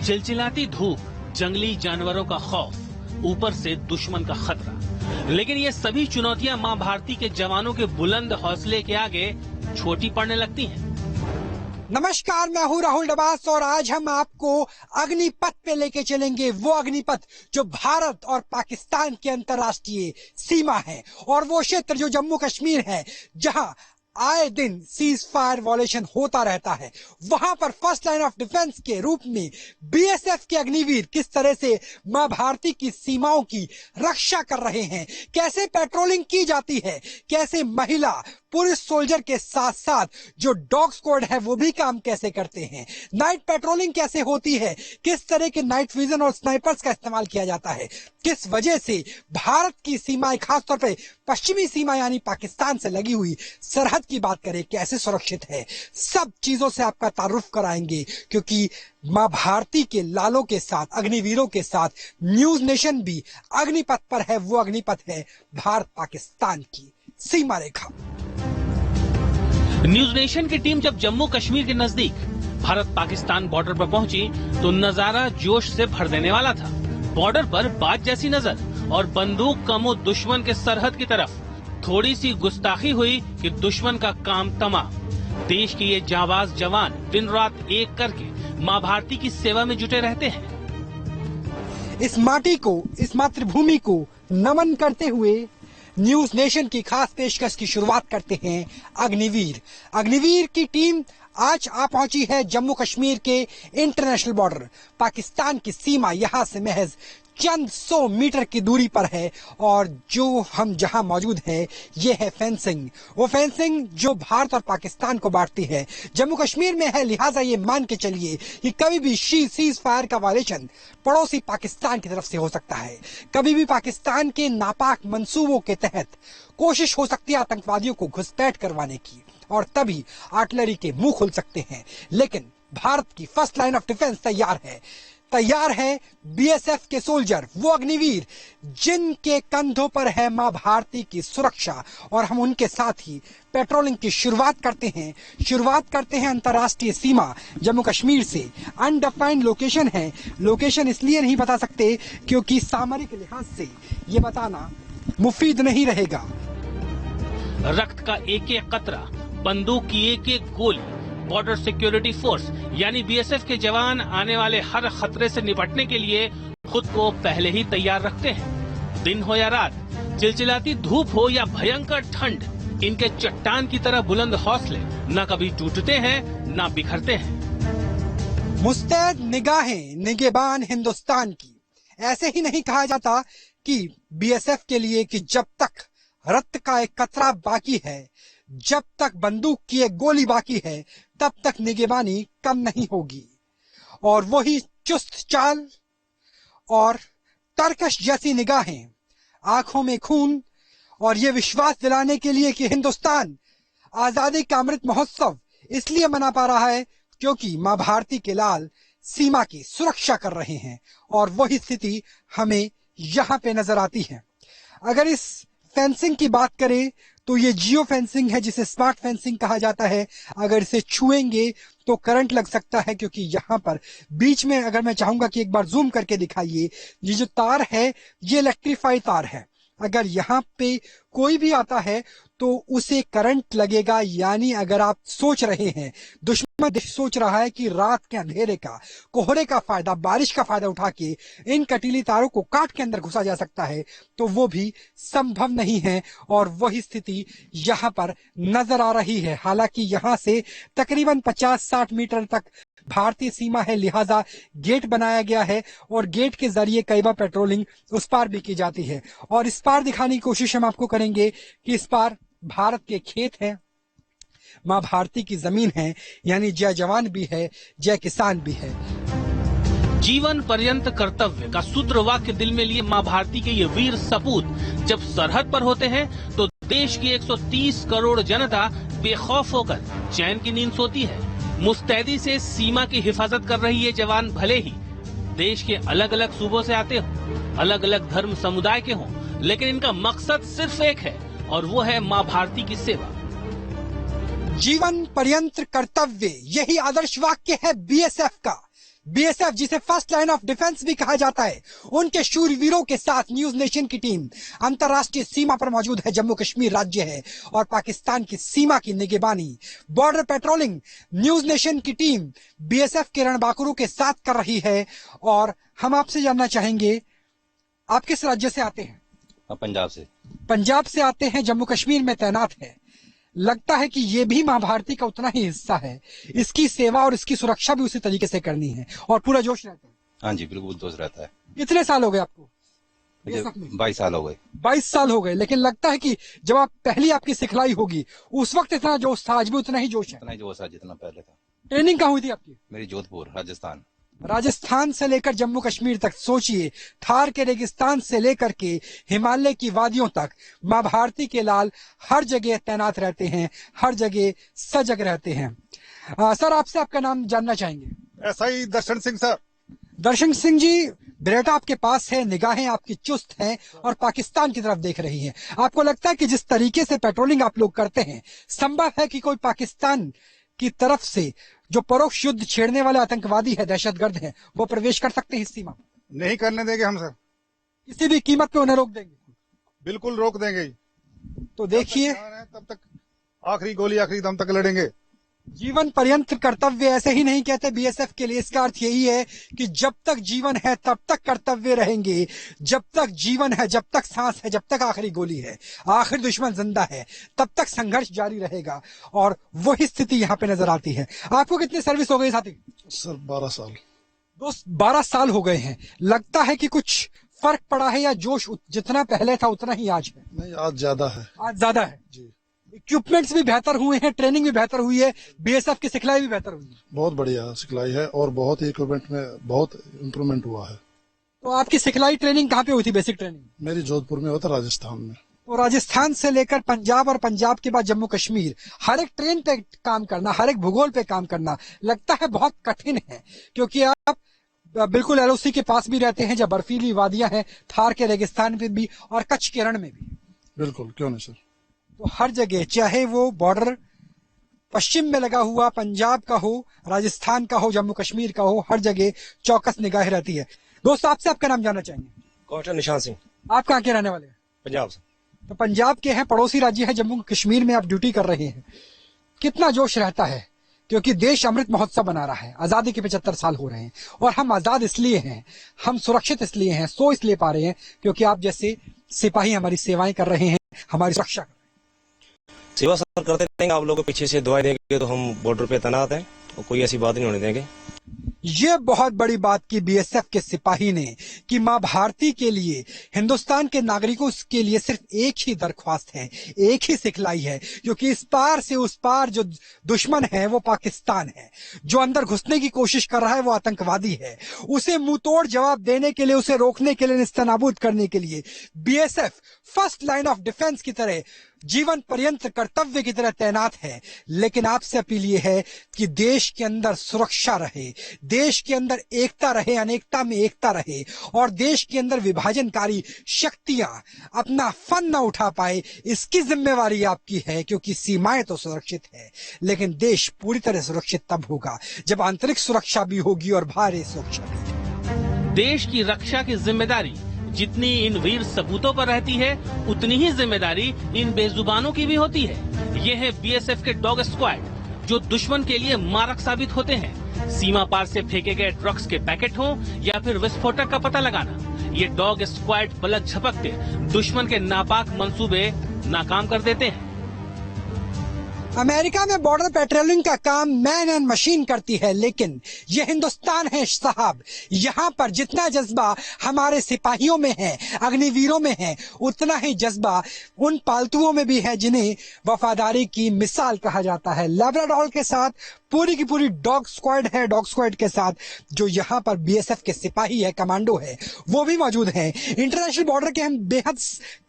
चिलचिलाती धूप, जंगली जानवरों का खौफ, ऊपर से दुश्मन का खतरा। लेकिन ये सभी चुनौतियां मां भारती के जवानों के बुलंद हौसले के आगे छोटी पड़ने लगती हैं। नमस्कार, मैं हूँ राहुल डबास और आज हम आपको अग्निपथ पे लेके चलेंगे। वो अग्निपथ जो भारत और पाकिस्तान की अंतर्राष्ट्रीय सीमा है और वो क्षेत्र जो जम्मू कश्मीर है, जहां आए दिन सीज फायर वॉलेशन होता रहता है। वहां पर फर्स्ट लाइन ऑफ डिफेंस के रूप में बीएसएफ के अग्निवीर किस तरह से मां भारती की सीमाओं की रक्षा कर रहे हैं, कैसे पेट्रोलिंग की जाती है, कैसे महिला पुरुष सोल्जर के साथ साथ जो डॉग स्क्वाड है वो भी काम कैसे करते हैं, नाइट पेट्रोलिंग कैसे होती है, किस तरह के नाइट विजन और स्नाइपर्स का इस्तेमाल किया जाता है, किस वजह से भारत की सीमाएं, खासतौर पे पश्चिमी सीमा यानी पाकिस्तान से लगी हुई सरहद की बात करें, कैसे सुरक्षित है, सब चीजों से आपका तारुफ कराएंगे। क्योंकि मां भारती के लालों के साथ, अग्निवीरों के साथ न्यूज नेशन भी अग्निपथ पर है। वो अग्निपथ है भारत पाकिस्तान की सीमा रेखा। न्यूज नेशन की टीम जब जम्मू कश्मीर के नजदीक भारत पाकिस्तान बॉर्डर पर पहुंची तो नजारा जोश से भर देने वाला था। बॉर्डर पर बात जैसी नजर और बंदूक कमो दुश्मन के सरहद की तरफ। थोड़ी सी गुस्ताखी हुई कि दुश्मन का काम तमाम। देश के ये जाबाज जवान दिन रात एक करके मां भारती की सेवा में जुटे रहते हैं। इस माटी को, इस मातृभूमि को नमन करते हुए न्यूज नेशन की खास पेशकश की शुरुआत करते हैं अग्निवीर। अग्निवीर की टीम आज आ पहुंची है जम्मू कश्मीर के इंटरनेशनल बॉर्डर। पाकिस्तान की सीमा यहां से महज चंद 100 मीटर की दूरी पर है और जो हम जहां मौजूद है ये है फेंसिंग। वो फेंसिंग जो भारत और पाकिस्तान को बांटती है, जम्मू कश्मीर में है। लिहाजा ये मान के चलिए कि कभी भी सीज फायर का वायलेशन पड़ोसी पाकिस्तान की तरफ से हो सकता है। कभी भी पाकिस्तान के नापाक मंसूबों के तहत कोशिश हो सकती है आतंकवादियों को घुसपैठ करवाने की और तभी आर्टिलरी के मुंह खुल सकते हैं। लेकिन भारत की फर्स्ट लाइन ऑफ डिफेंस तैयार है बीएसएफ के सोल्जर, वो अग्निवीर जिनके कंधों पर है मां भारती की सुरक्षा। और हम उनके साथ ही पेट्रोलिंग की शुरुआत करते हैं अंतर्राष्ट्रीय सीमा जम्मू कश्मीर से। अनडिफाइंड लोकेशन है। लोकेशन इसलिए नहीं बता सकते क्योंकि सामरिक लिहाज से ये बताना मुफीद नहीं रहेगा। रक्त का एक एक कतरा, बंदूक की एक एक गोली, बॉर्डर सिक्योरिटी फोर्स यानी बीएसएफ के जवान आने वाले हर खतरे से निपटने के लिए खुद को पहले ही तैयार रखते हैं। दिन हो या रात, चिलचिलाती धूप हो या भयंकर ठंड, इनके चट्टान की तरह बुलंद हौसले न कभी टूटते हैं न बिखरते हैं। मुस्तैद निगाहें निगहबान हिंदुस्तान की। ऐसे ही नहीं कहा जाता कि बीएसएफ के लिए कि जब तक रक्त का एक कतरा बाकी है, जब तक बंदूक की एक गोली बाकी है, तब तक निगहबानी कम नहीं होगी। और वही चुस्त चाल और तरकश जैसी निगाहें, आंखों में खून और ये विश्वास दिलाने के लिए कि हिंदुस्तान आजादी का अमृत महोत्सव इसलिए मना पा रहा है क्योंकि मां भारती के लाल सीमा की सुरक्षा कर रहे हैं। और वही स्थिति हमें यहाँ पे नजर आती है। अगर इस फेंसिंग की बात करें तो ये जियो फेंसिंग है जिसे स्मार्ट फेंसिंग कहा जाता है। अगर इसे छुएंगे तो करंट लग सकता है क्योंकि यहाँ पर बीच में, अगर मैं चाहूंगा कि एक बार जूम करके दिखाइए, ये जो तार है ये इलेक्ट्रीफाइड तार है। अगर यहाँ पे कोई भी आता है तो उसे करंट लगेगा। यानी अगर आप सोच रहे हैं, दुश्मन सोच रहा है कि रात के अंधेरे का, कोहरे का फायदा, बारिश का फायदा उठा के इन कटीली तारों को काट के अंदर घुसा जा सकता है, तो वो भी संभव नहीं है। और वही स्थिति यहाँ पर नजर आ रही है। हालांकि यहाँ से तकरीबन 50-60 मीटर तक भारतीय सीमा है, लिहाजा गेट बनाया गया है और गेट के जरिए कई बार पेट्रोलिंग उस पार भी की जाती है। और इस पार दिखाने की कोशिश हम आपको करेंगे कि इस पार भारत के खेत हैं, मां भारती की जमीन है, यानी जय जवान भी है, जय किसान भी है। जीवन पर्यंत कर्तव्य का सूत्र वाक्य दिल में लिए मां भारती के ये वीर सपूत जब सरहद पर होते हैं तो देश की 130 करोड़ जनता बेखौफ होकर चैन की नींद सोती है। मुस्तैदी से सीमा की हिफाजत कर रही ये जवान भले ही देश के अलग अलग सूबों से आते हों, अलग अलग धर्म समुदाय के हों, लेकिन इनका मकसद सिर्फ एक है और वो है मां भारती की सेवा। जीवन पर्यंत कर्तव्य, यही आदर्श वाक्य है बीएसएफ का। बीएसएफ, जिसे फर्स्ट लाइन ऑफ डिफेंस भी कहा जाता है, उनके शूरवीरों के साथ न्यूज नेशन की टीम अंतर्राष्ट्रीय सीमा पर मौजूद है। जम्मू कश्मीर राज्य है और पाकिस्तान की सीमा की निगरानी, बॉर्डर पेट्रोलिंग न्यूज नेशन की टीम बीएसएफ के रणबांकुरों के साथ कर रही है। और हम आपसे जानना चाहेंगे, आप किस राज्य से आते हैं? पंजाब से। पंजाब से आते हैं, जम्मू कश्मीर में तैनात है। लगता है कि ये भी मां भारती का उतना ही हिस्सा है, इसकी सेवा और इसकी सुरक्षा भी उसी तरीके से करनी है और पूरा जोश रहता है। हाँ जी, बिल्कुल जोश रहता है। कितने साल हो गए आपको? मुझे 22 साल हो गए। 22 साल हो गए, लेकिन लगता है कि जब आप पहली आपकी सिखलाई होगी उस वक्त इतना जोश था, आज भी उतना ही जोश है। इतना ही जोश है जितना पहले था। ट्रेनिंग कहाँ हुई थी आपकी? मेरी जोधपुर, राजस्थान। राजस्थान से लेकर जम्मू कश्मीर तक, सोचिए, थार के रेगिस्तान से लेकर के हिमालय की वादियों तक मां भारती के लाल हर जगह तैनात रहते हैं, हर जगह सजग रहते हैं। सर, आपसे आपका नाम जानना चाहेंगे? SI दर्शन सिंह सर। दर्शन सिंह जी, बेटा आपके पास है, निगाहें आपकी चुस्त हैं और पाकिस्तान की तरफ देख रही हैं। आपको लगता है कि जिस तरीके से पेट्रोलिंग आप लोग करते हैं, संभव है कि कोई पाकिस्तान की तरफ से जो परोक्ष युद्ध छेड़ने वाले आतंकवादी है, दहशतगर्द हैं, वो प्रवेश कर सकते हैं इस सीमा? नहीं करने देंगे हम सर, किसी भी कीमत पे उन्हें रोक देंगे? बिल्कुल रोक देंगे। तो देखिए, तब तक आखिरी गोली आखिरी दम तक लड़ेंगे। जीवन पर्यंत कर्तव्य ऐसे ही नहीं कहते बीएसएफ के लिए। इसका अर्थ यही है कि जब तक जीवन है तब तक कर्तव्य रहेंगे, जब तक जीवन है, जब तक सांस है, जब तक आखिरी गोली है, आखिर दुश्मन जिंदा है, तब तक संघर्ष जारी रहेगा। और वही स्थिति यहाँ पे नजर आती है। आपको कितनी सर्विस हो गई साथी? सर 12 साल। दोस्त, 12 साल हो गए हैं। लगता है कि कुछ फर्क पड़ा है या जोश जितना पहले था उतना ही आज है? नहीं, आज ज्यादा है। आज ज्यादा है जी। इक्विपमेंट्स भी बेहतर हुए हैं, ट्रेनिंग भी बेहतर हुई है, बीएसएफ की सिखलाई भी बेहतर हुई है। बहुत बढ़िया सिखलाई है और बहुत ही इक्विपमेंट में बहुत इम्प्रूवमेंट हुआ है। तो आपकी सिखलाई ट्रेनिंग कहाँ पे हुई थी, बेसिक ट्रेनिंग? मेरी जोधपुर में होता, राजस्थान में। तो राजस्थान से लेकर पंजाब और पंजाब के बाद जम्मू कश्मीर, हर एक ट्रेन पे काम करना, हर एक भूगोल पे काम करना लगता है बहुत कठिन है, क्योंकि आप बिल्कुल एलओसी के पास भी रहते हैं, जब बर्फीली वादियां हैं, थार के रेगिस्तान में भी और कच्छ के रण में भी। बिल्कुल, क्यों नहीं सर। तो हर जगह, चाहे वो बॉर्डर पश्चिम में लगा हुआ पंजाब का हो, राजस्थान का हो, जम्मू कश्मीर का हो, हर जगह चौकस निगाह रहती है। दोस्त, आपसे आपका नाम जानना चाहेंगे? कॉटन निशान सिंह। आप कहाँ के रहने वाले हैं? पंजाब से। तो पंजाब के हैं, पड़ोसी राज्य है जम्मू कश्मीर में आप ड्यूटी कर रहे हैं। कितना जोश रहता है, क्योंकि देश अमृत महोत्सव बना रहा है, आजादी के 75 साल हो रहे हैं और हम आजाद इसलिए हैं, हम सुरक्षित इसलिए हैं, सो इसलिए पा रहे हैं क्योंकि आप जैसे सिपाही हमारी सेवाएं कर रहे हैं, हमारी सुरक्षा कर रहे हैं। सेवा सर करते रहेंगे, आप लोगों को पीछे से दुआएं देंगे तो हम बॉर्डर पे तैनात हैं और कोई ऐसी बात नहीं होने देंगे। ये बहुत बड़ी बात की बीएसएफ के सिपाही ने कि मां भारती के लिए, हिंदुस्तान के नागरिकों के लिए सिर्फ एक ही दरख्वास्त है, एक ही सिखलाई है, क्योंकि इस पार से उस पार जो दुश्मन है वो पाकिस्तान है, जो अंदर घुसने की कोशिश कर रहा है वो आतंकवादी है। उसे मुंहतोड़ जवाब देने के लिए, उसे रोकने के लिए, निस्तनाबूद करने के लिए BSF first line of defence की तरह, जीवन पर्यंत कर्तव्य की तरह तैनात है। लेकिन आपसे अपील ये है कि देश के अंदर सुरक्षा रहे, देश के अंदर एकता रहे, अनेकता में एकता रहे, और देश के अंदर विभाजनकारी शक्तियां अपना फन न उठा पाए, इसकी जिम्मेवारी आपकी है, क्योंकि सीमाएं तो सुरक्षित है, लेकिन देश पूरी तरह सुरक्षित तब होगा जब आंतरिक सुरक्षा भी होगी और बाहरी सुरक्षा भी। देश की रक्षा की जिम्मेदारी जितनी इन वीर सपूतों पर रहती है, उतनी ही जिम्मेदारी इन बेजुबानों की भी होती है। ये है बीएसएफ के डॉग स्क्वाड, जो दुश्मन के लिए मारक साबित होते हैं। सीमा पार से फेंके गए ड्रग्स के पैकेट हों या फिर विस्फोटक का पता लगाना, ये डॉग स्क्वाड पलक झपकते दुश्मन के नापाक मंसूबे नाकाम कर देते हैं। अमेरिका में बॉर्डर पेट्रोलिंग का काम मैन एंड मशीन करती है, लेकिन ये हिंदुस्तान है साहब। यहाँ पर जितना जज्बा हमारे सिपाहियों में है, अग्निवीरों में है, उतना ही जज्बा उन पालतुओं में भी है जिन्हें वफादारी की मिसाल कहा जाता है। लैब्राडोर के साथ पूरी की पूरी डॉग स्क्वाड है, डॉग स्क्वाड के साथ जो यहाँ पर बीएसएफ के सिपाही है, कमांडो है, वो भी मौजूद है। इंटरनेशनल बॉर्डर के हम बेहद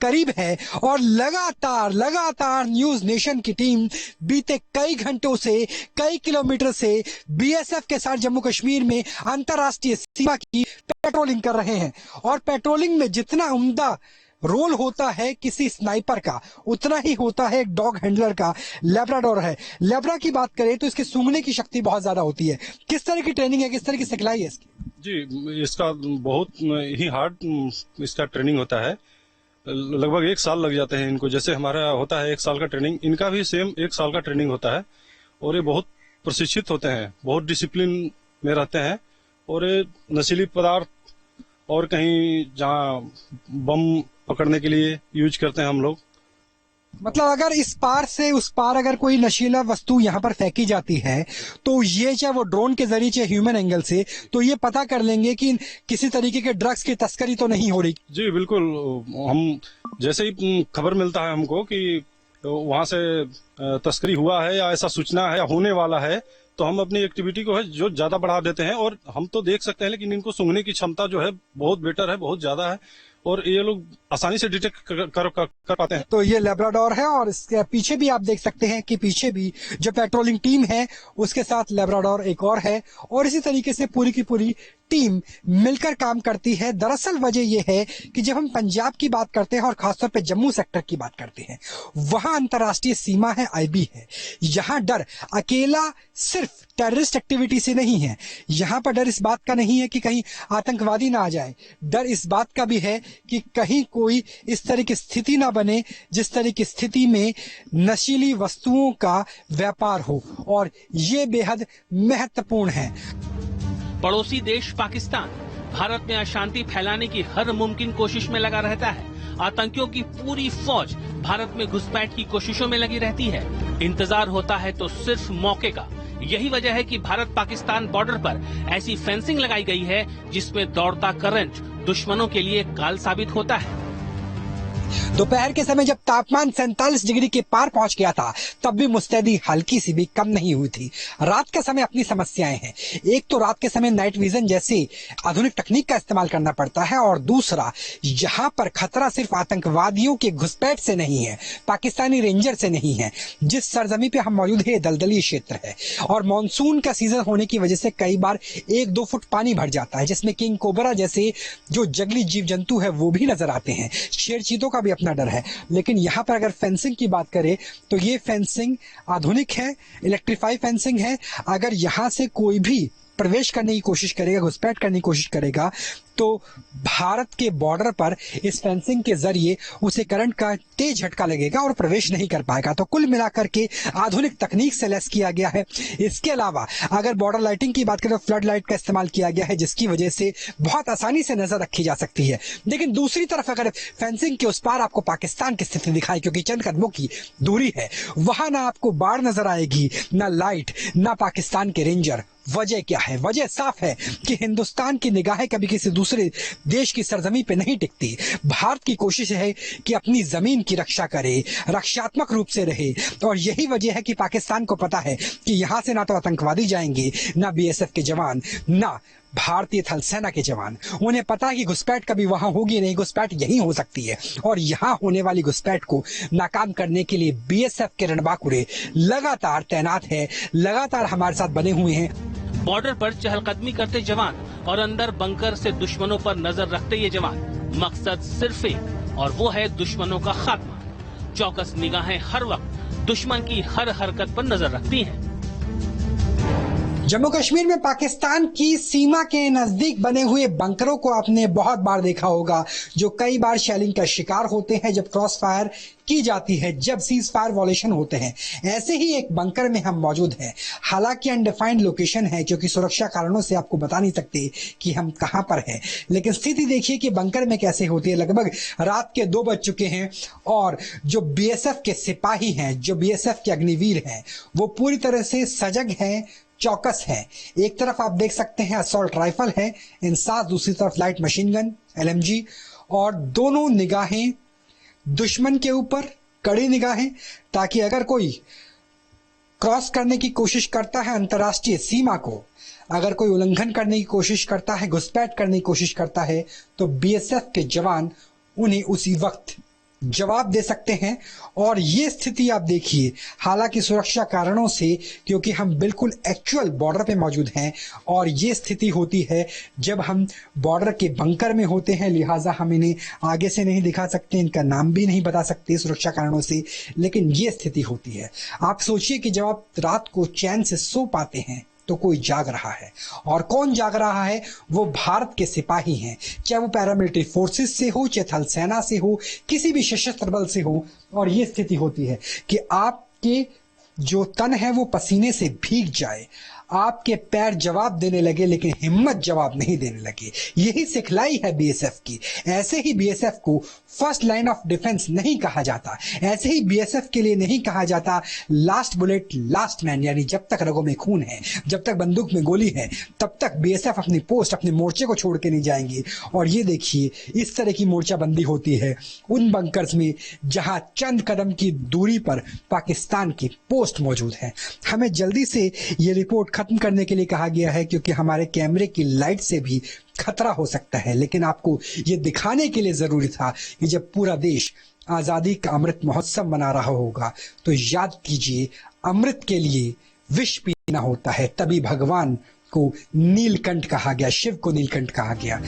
करीब है और लगातार न्यूज नेशन की टीम बीते कई घंटों से, कई किलोमीटर से बीएसएफ के साथ जम्मू कश्मीर में अंतर्राष्ट्रीय सीमा की पेट्रोलिंग कर रहे हैं। और पेट्रोलिंग में जितना उम्दा रोल होता है किसी स्नाइपर का उतना ही होता है एक डॉग हैंडलर का। लैब्राडोर है, लैब्रा की बात करें तो इसके सूंघने की शक्ति बहुत ज्यादा होती है। किस तरह की ट्रेनिंग है, किस तरह की सिखलाई है इसकी? जी, इसका बहुत ही हार्ड इसका ट्रेनिंग होता है। लगभग 1 साल लग जाते हैं इनको। जैसे हमारा होता है 1 साल का ट्रेनिंग, इनका भी सेम 1 साल का ट्रेनिंग होता है। और ये बहुत प्रशिक्षित होते हैं, बहुत डिसिप्लिन में रहते हैं। और ये नशीली पदार्थ और कहीं जहाँ बम पकड़ने के लिए यूज करते हैं हम लोग। मतलब अगर इस पार से उस पार अगर कोई नशीला वस्तु यहाँ पर फेंकी जाती है तो ये चाहे वो ड्रोन के जरिए चाहे ह्यूमन एंगल से, तो ये पता कर लेंगे कि किसी तरीके के ड्रग्स की तस्करी तो नहीं हो रही। जी बिल्कुल, हम जैसे ही खबर मिलता है हमको कि वहां से तस्करी हुआ है या ऐसा सूचना है या होने वाला है, तो हम अपनी एक्टिविटी को है जो ज्यादा बढ़ा देते हैं। और हम तो देख सकते हैं, लेकिन इनको सूंघने की क्षमता जो है बहुत बेटर है, बहुत ज्यादा है। और ये लोग आसानी से डिटेक्ट कर पाते हैं। तो ये लैब्राडोर है और इसके पीछे भी आप देख सकते हैं कि पीछे भी जो पेट्रोलिंग टीम है उसके साथ लैब्राडोर एक और है और इसी तरीके से पूरी की पूरी टीम मिलकर काम करती है। दरअसल वजह यह है कि जब हम पंजाब की बात करते हैं और खासतौर पे जम्मू सेक्टर की बात करते हैं, वहां अंतर्राष्ट्रीय सीमा है, आईबी है। यहाँ डर अकेला सिर्फ टेररिस्ट एक्टिविटी से नहीं है, यहाँ पर डर इस बात का नहीं है कि कहीं आतंकवादी ना आ जाए, डर इस बात का भी है कि कहीं कोई इस तरह की स्थिति ना बने जिस तरह की स्थिति में नशीली वस्तुओं का व्यापार हो, और ये बेहद महत्वपूर्ण है। पड़ोसी देश पाकिस्तान भारत में अशांति फैलाने की हर मुमकिन कोशिश में लगा रहता है। आतंकियों की पूरी फौज भारत में घुसपैठ की कोशिशों में लगी रहती है। इंतजार होता है तो सिर्फ मौके का। यही वजह है कि भारत पाकिस्तान बॉर्डर पर ऐसी फेंसिंग लगाई गई है जिसमें दौड़ता करंट दुश्मनों के लिए काल साबित होता है। दोपहर के समय जब तापमान 47 डिग्री के पार पहुंच गया था, तब भी मुस्तैदी हल्की सी भी कम नहीं हुई थी। रात के समय अपनी समस्याएं हैं। एक तो रात के समय नाइट विजन जैसी आधुनिक तकनीक का इस्तेमाल करना पड़ता है, और दूसरा यहाँ पर खतरा सिर्फ आतंकवादियों के घुसपैठ से नहीं है, पाकिस्तानी रेंजर से नहीं है। जिस सरजमी पे हम मौजूद है दलदली क्षेत्र है और मानसून का सीजन होने की वजह से कई बार 1-2 फुट पानी भर जाता है, जिसमें किंग कोबरा जैसे जो जंगली जीव जंतु है वो भी नजर आते हैं। शेर चीतों का भी अपना डर है। लेकिन यहाँ पर अगर फेंसिंग की बात करें तो ये फेंसिंग आधुनिक है, इलेक्ट्रीफाई फेंसिंग है। अगर यहाँ से कोई भी प्रवेश करने की कोशिश करेगा, घुसपैठ करने की कोशिश करेगा, तो भारत के बॉर्डर पर इस फेंसिंग के जरिए उसे करंट का तेज झटका लगेगा और प्रवेश नहीं कर पाएगा। तो कुल मिलाकर के आधुनिक तकनीक से लैस किया गया है। इसके अलावा अगर बॉर्डर लाइटिंग की बात करें तो फ्लड लाइट का इस्तेमाल किया गया है, जिसकी वजह से बहुत आसानी से नजर रखी जा सकती है। लेकिन दूसरी तरफ अगर फेंसिंग के उस पार आपको पाकिस्तान की स्थिति दिखाई, क्योंकि चंद कदमों की दूरी है, वहां ना आपको बाढ़ नजर आएगी, ना लाइट, ना पाकिस्तान के रेंजर। वजह क्या है? वजह साफ है कि हिंदुस्तान की निगाहें कभी किसी दूसरे देश की सरजमी पे नहीं टिकती। भारत की कोशिश है कि अपनी जमीन की रक्षा करे, रक्षात्मक रूप से रहे, और यही वजह है कि पाकिस्तान को पता है कि यहाँ से ना तो आतंकवादी जाएंगे, ना बीएसएफ के जवान, ना भारतीय थल सेना के जवान। उन्हें पता है कि घुसपैठ कभी वहां होगी नहीं, घुसपैठ यहीं हो सकती है, और यहाँ होने वाली घुसपैठ को नाकाम करने के लिए बीएसएफ के रणबांकुरे लगातार तैनात है, लगातार हमारे साथ बने हुए हैं। बॉर्डर पर चहलकदमी करते जवान और अंदर बंकर से दुश्मनों पर नजर रखते ये जवान, मकसद सिर्फ एक, और वो है दुश्मनों का खात्मा। चौकस निगाहें हर वक्त दुश्मन की हर हरकत पर नजर रखती हैं। जम्मू कश्मीर में पाकिस्तान की सीमा के नजदीक बने हुए बंकरों को आपने बहुत बार देखा होगा, जो कई बार शेलिंग का शिकार होते हैं जब क्रॉस फायर की जाती है, जब सीज फायर वॉलेशन होते हैं। ऐसे ही एक बंकर में हम मौजूद हैं। हालांकि अनडिफाइंड लोकेशन है, क्योंकि सुरक्षा कारणों से आपको बता नहीं सकते कि हम कहां पर हैं। लेकिन स्थिति देखिए कि बंकर में कैसे होती है। लगभग रात के 2 बज चुके हैं और जो बीएसएफ के सिपाही हैं, जो बीएसएफ के अग्निवीर हैं, वो पूरी तरह से सजग हैं, चौकस है। एक तरफ आप देख सकते हैं असॉल्ट राइफल है इंसास, दूसरी तरफ लाइट मशीन गन एलएमजी, और दोनों निगाहें दुश्मन के ऊपर, कड़ी निगाहें, ताकि अगर कोई क्रॉस करने की कोशिश करता है अंतर्राष्ट्रीय सीमा को, अगर कोई उल्लंघन करने की कोशिश करता है, घुसपैठ करने की कोशिश करता है, तो बीएसएफ के जवान उन्हें उसी वक्त जवाब दे सकते हैं। और ये स्थिति आप देखिए, हालांकि सुरक्षा कारणों से, क्योंकि हम बिल्कुल एक्चुअल बॉर्डर पे मौजूद हैं और ये स्थिति होती है जब हम बॉर्डर के बंकर में होते हैं, लिहाजा हम इन्हें आगे से नहीं दिखा सकते, इनका नाम भी नहीं बता सकते सुरक्षा कारणों से, लेकिन ये स्थिति होती है। आप सोचिए कि जब आप रात को चैन से सो पाते हैं तो कोई जाग रहा है, और कौन जाग रहा है? वो भारत के सिपाही हैं, चाहे वो पैरामिलिट्री फोर्सेस से हो, चाहे थल सेना से हो, किसी भी सशस्त्र बल से हो। और ये स्थिति होती है कि आपके जो तन है वो पसीने से भीग जाए, आपके पैर जवाब देने लगे लेकिन हिम्मत जवाब नहीं देने लगे। यही सिखलाई है बीएसएफ की। ऐसे ही बीएसएफ को फर्स्ट लाइन ऑफ डिफेंस नहीं कहा जाता, ऐसे ही बीएसएफ के लिए नहीं कहा जाता लास्ट बुलेट लास्ट मैन, यानी जब तक रगों में खून है, जब तक बंदूक में गोली है, तब तक बीएसएफ अपनी पोस्ट, अपने मोर्चे को छोड़ के नहीं जाएंगे। और ये देखिए, इस तरह की मोर्चाबंदी होती है उन बंकर्स में जहां चंद कदम की दूरी पर पाकिस्तान की पोस्ट मौजूद है। हमें जल्दी से ये रिपोर्ट खत्म करने के लिए कहा गया है क्योंकि हमारे कैमरे की लाइट से भी खतरा हो सकता है, लेकिन आपको ये दिखाने के लिए जरूरी था कि जब पूरा देश आजादी का अमृत महोत्सव मना रहा होगा तो याद कीजिए, अमृत के लिए विष पीना होता है, तभी भगवान को नीलकंठ कहा गया, शिव को नीलकंठ कहा गया।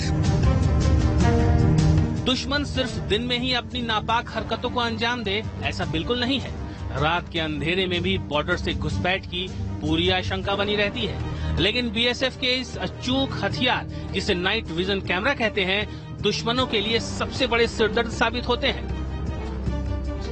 दुश्मन सिर्फ दिन में ही अपनी नापाक हरकतों को अंजाम दे, ऐसा बिल्कुल नहीं है। रात के अंधेरे में भी बॉर्डर से घुसपैठ की पूरी आशंका बनी रहती है। लेकिन बीएसएफ के इस अचूक हथियार, जिसे नाइट विजन कैमरा कहते हैं, दुश्मनों के लिए सबसे बड़े सिरदर्द साबित होते हैं।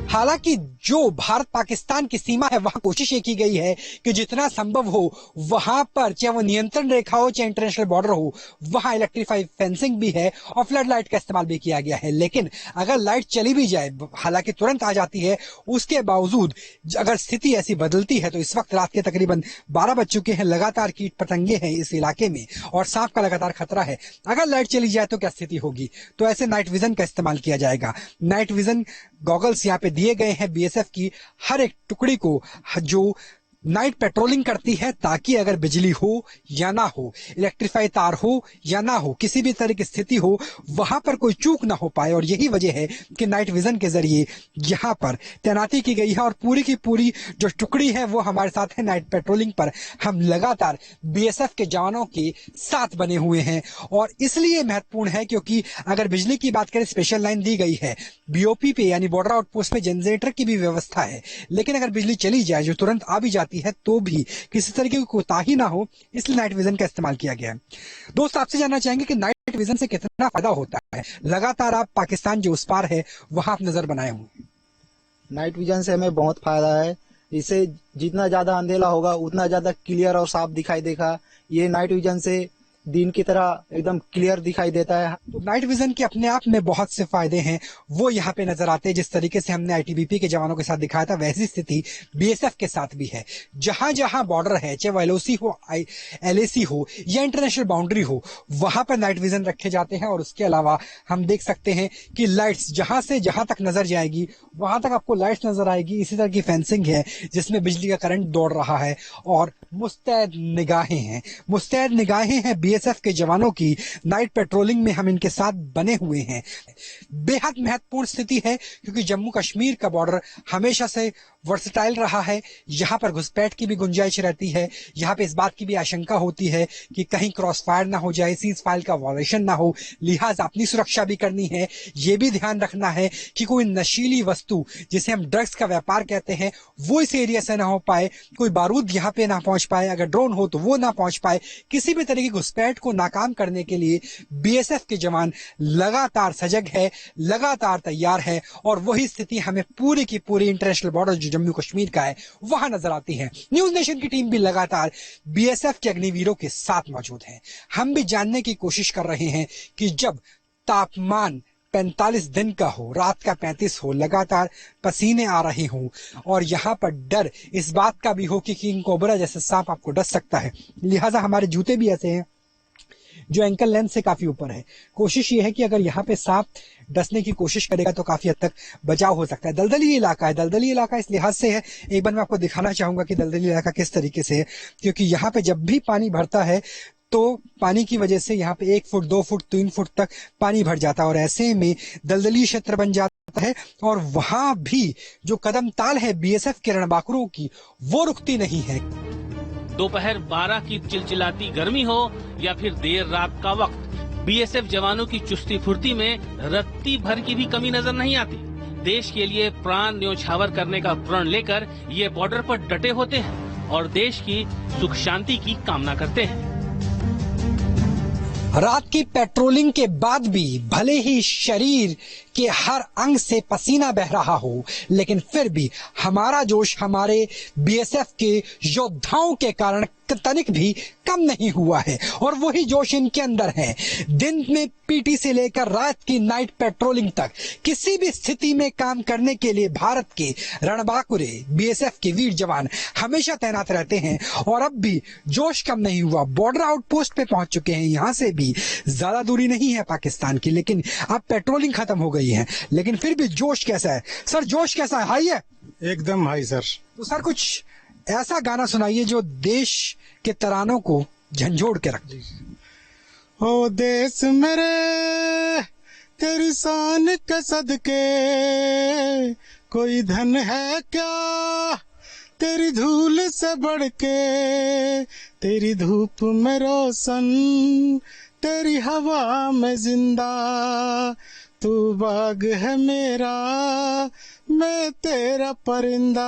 हालांकि जो भारत पाकिस्तान की सीमा है वहां कोशिश ये की गई है कि जितना संभव हो वहां पर, चाहे वो नियंत्रण रेखा हो चाहे इंटरनेशनल बॉर्डर हो, वहां इलेक्ट्रीफाइड फेंसिंग भी है और फ्लड लाइट का इस्तेमाल भी किया गया है। लेकिन अगर लाइट चली भी जाए, हालांकि तुरंत आ जाती है, उसके बावजूद अगर स्थिति ऐसी बदलती है तो इस वक्त रात के तकरीबन 12 बज चुके हैं, लगातार कीट पतंगे हैं इस इलाके में और सांप का लगातार खतरा है। अगर लाइट चली जाए तो क्या स्थिति होगी? तो ऐसे नाइट विजन का इस्तेमाल किया जाएगा। नाइट विजन गॉगल्स यहाँ पे दिए गए हैं बीएसएफ की हर एक टुकड़ी को जो नाइट पेट्रोलिंग करती है, ताकि अगर बिजली हो या ना हो, इलेक्ट्रीफाई तार हो या ना हो, किसी भी तरह की स्थिति हो, वहां पर कोई चूक ना हो पाए। और यही वजह है कि नाइट विजन के जरिए यहाँ पर तैनाती की गई है और पूरी की पूरी जो टुकड़ी है वो हमारे साथ है। नाइट पेट्रोलिंग पर हम लगातार बीएसएफ के जवानों के साथ बने हुए हैं और इसलिए महत्वपूर्ण है क्योंकि अगर बिजली की बात करें, स्पेशल लाइन दी गई है बीओपी पे, यानी बॉर्डर आउटपोस्ट पे जनरेटर की भी व्यवस्था है। लेकिन अगर बिजली चली जाए, जो तुरंत आ भी जाती है, तो भी किसी तरीके की कोताही ना हो, इसलिए नाइट विजन का इस्तेमाल किया गया है। दोस्त, आपसे जानना चाहेंगे कि नाइट विजन से कितना फायदा होता है? लगातार आप पाकिस्तान जो उस पार है वहां आप नजर बनाए हुए। नाइट विजन से हमें बहुत फायदा है। इससे जितना ज्यादा अंधेरा होगा उतना ज्यादा क्लियर और साफ दिखाई देगा। ये नाइट विजन से दिन की तरह एकदम क्लियर दिखाई देता है। तो नाइट विजन के अपने आप में बहुत से फायदे हैं, वो यहाँ पे नजर आते हैं। जिस तरीके से हमने आईटीबीपी के जवानों के साथ दिखाया था, वैसी स्थिति बीएसएफ के साथ भी है। जहां जहां बॉर्डर है, चाहे वो एलओसी हो, एलएसी हो या इंटरनेशनल बाउंड्री हो, वहां पर नाइट विजन रखे जाते हैं। और उसके अलावा हम देख सकते हैं कि लाइट्स जहां से जहां तक नजर जाएगी वहां तक आपको लाइट्स नजर आएगी। इसी तरह की फेंसिंग है जिसमें बिजली का करंट दौड़ रहा है और मुस्तैद निगाहें हैं। मुस्तैद निगाहें हैं बीएसएफ के जवानों की। नाइट पेट्रोलिंग में हम इनके साथ बने हुए हैं। बेहद महत्वपूर्ण स्थिति है क्योंकि जम्मू कश्मीर का बॉर्डर हमेशा से वर्सटाइल रहा है। यहाँ पर घुसपैठ की भी गुंजाइश रहती है। यहाँ पे इस बात की भी आशंका होती है कि कहीं क्रॉस फायर ना हो जाए, सीज फायर का वायलेशन ना हो, लिहाजा अपनी सुरक्षा भी करनी है। ये भी ध्यान रखना है कि कोई नशीली वस्तु, जिसे हम ड्रग्स का व्यापार कहते हैं, वो इस एरिया से ना हो पाए, कोई बारूद यहाँ पे ना पहुंच पाए, अगर ड्रोन हो तो वो ना पहुंच पाए। किसी भी तरह की घुसपैठ को नाकाम करने के लिए बीएसएफ के जवान लगातार सजग है, लगातार तैयार है। और वही स्थिति हमें पूरी की पूरी इंटरनेशनल बॉर्डर जो जम्मू कश्मीर का है वहां नजर आती है। न्यूज नेशन की टीम भी लगातार बीएसएफ के अग्निवीरों के साथ मौजूद है। हम भी जानने की कोशिश कर रहे हैं कि जब तापमान 45 दिन का हो, रात का 35 हो, लगातार पसीने आ रहे हों और यहाँ पर डर इस बात का भी हो कि किंग कोबरा जैसे सांप आपको डस सकता है, लिहाजा हमारे जूते भी ऐसे हैं जो एंकल लेंथ से काफी ऊपर है। कोशिश ये है कि अगर यहाँ पे सांप डसने की कोशिश करेगा तो काफी हद तक बचाव हो सकता है। दलदली इलाका है। दलदली इलाका इस लिहाज से है, एक बार मैं आपको दिखाना चाहूंगा कि दलदली इलाका किस तरीके से है, क्योंकि यहाँ पे जब भी पानी भरता है तो पानी की वजह से यहाँ पे 1 फुट 2 फुट 3 फुट तक पानी भर जाता है और ऐसे में दलदली क्षेत्र बन जाता है और वहां भी जो कदम ताल है बीएसएफ के रणबांकुरों की वो रुकती नहीं है। दोपहर 12 की चिलचिलाती गर्मी हो या फिर देर रात का वक्त, बीएसएफ जवानों की चुस्ती फुर्ती में रत्ती भर की भी कमी नजर नहीं आती। देश के लिए प्राण न्योछावर करने का प्रण लेकर ये बॉर्डर पर डटे होते हैं और देश की सुख शांति की कामना करते हैं। रात की पेट्रोलिंग के बाद भी भले ही शरीर के हर अंग से पसीना बह रहा हो, लेकिन फिर भी हमारा जोश हमारे बीएसएफ के योद्धाओं के कारण तनिक भी कम नहीं हुआ है और वही जोश इनके अंदर है। दिन में पीटी से लेकर रात की नाइट पेट्रोलिंग तक किसी भी स्थिति में काम करने के लिए भारत के रणबांकुरे बीएसएफ के वीर जवान हमेशा तैनात रहते हैं और अब भी जोश कम नहीं हुआ। बॉर्डर आउटपोस्ट पे पहुंच चुके हैं, यहाँ से भी ज्यादा दूरी नहीं है पाकिस्तान की, लेकिन अब पेट्रोलिंग खत्म हो गई है, लेकिन फिर भी जोश कैसा है सर? जोश कैसा है? हाई है? एकदम हाई सर। तो सर कुछ ऐसा गाना सुनाइए जो देश के तरानों को झंझोड़ के रख दे। ओ देश मेरे तेरी शान के सदके कोई धन है क्या तेरी धूल से बढ़ के, तेरी धूप में रोशन तेरी हवा में जिंदा, तू बाग है मेरा मैं तेरा परिंदा,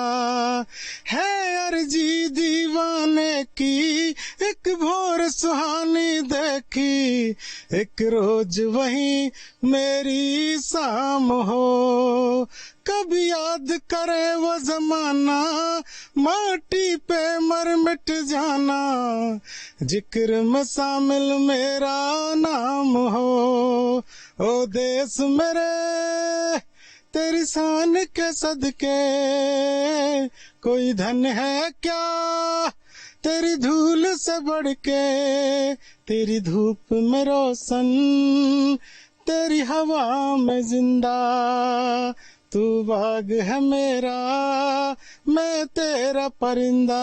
है अर्जी दीवाने की एक भोर सुहानी देखी, एक रोज वही मेरी शाम हो, कभी याद करे वो जमाना माटी पे मर मिट जाना, जिक्र में शामिल मेरा नाम हो। ओ देश मेरे तेरी शान के सदके कोई धन है क्या तेरी धूल से बढ़ के, तेरी धूप में रोशन तेरी हवा में जिंदा, तू बाग है मेरा मैं तेरा परिंदा।